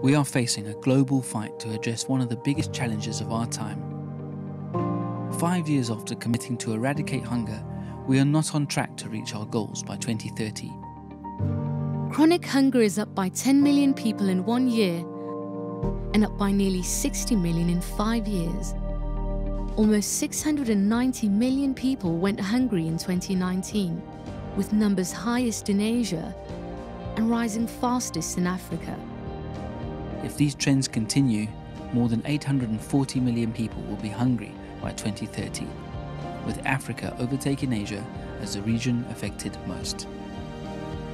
We are facing a global fight to address one of the biggest challenges of our time. 5 years after committing to eradicate hunger, we are not on track to reach our goals by 2030. Chronic hunger is up by 10 million people in 1 year and up by nearly 60 million in 5 years. Almost 690 million people went hungry in 2019, with numbers highest in Asia and rising fastest in Africa. If these trends continue, more than 840 million people will be hungry by 2030, with Africa overtaking Asia as the region affected most.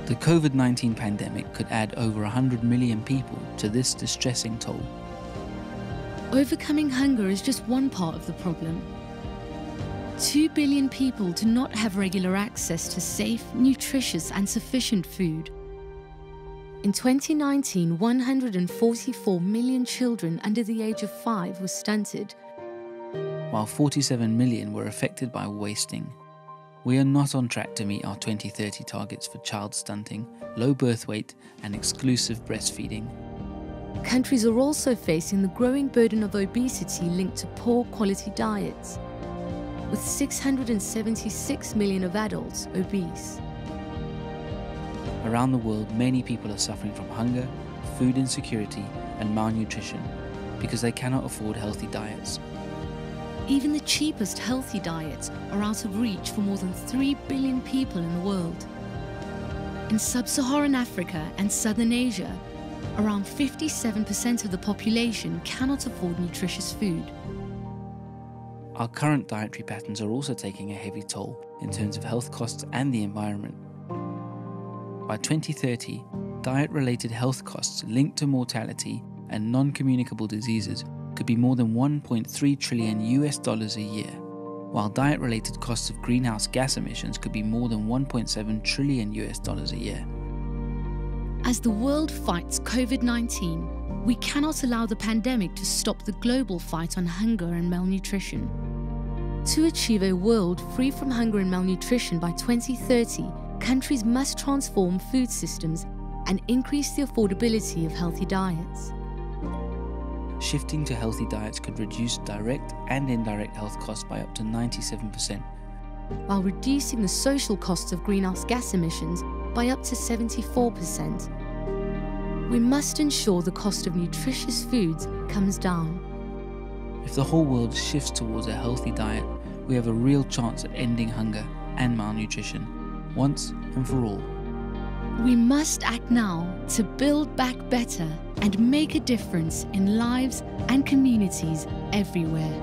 The COVID-19 pandemic could add over 100 million people to this distressing toll. Overcoming hunger is just one part of the problem. 2 billion people do not have regular access to safe, nutritious and sufficient food. In 2019, 144 million children under the age of 5 were stunted, while 47 million were affected by wasting. We are not on track to meet our 2030 targets for child stunting, low birth weight and exclusive breastfeeding. Countries are also facing the growing burden of obesity linked to poor quality diets, with 676 million of adults obese. Around the world, many people are suffering from hunger, food insecurity and malnutrition because they cannot afford healthy diets. Even the cheapest healthy diets are out of reach for more than 3 billion people in the world. In sub-Saharan Africa and Southern Asia, around 57% of the population cannot afford nutritious food. Our current dietary patterns are also taking a heavy toll in terms of health costs and the environment. By 2030, diet-related health costs linked to mortality and non-communicable diseases could be more than $1.3 trillion a year, while diet-related costs of greenhouse gas emissions could be more than $1.7 trillion a year. As the world fights COVID-19, we cannot allow the pandemic to stop the global fight on hunger and malnutrition. To achieve a world free from hunger and malnutrition by 2030, countries must transform food systems and increase the affordability of healthy diets. Shifting to healthy diets could reduce direct and indirect health costs by up to 97%, while reducing the social costs of greenhouse gas emissions by up to 74%. We must ensure the cost of nutritious foods comes down. If the whole world shifts towards a healthy diet, we have a real chance at ending hunger and malnutrition, once and for all. We must act now to build back better and make a difference in lives and communities everywhere.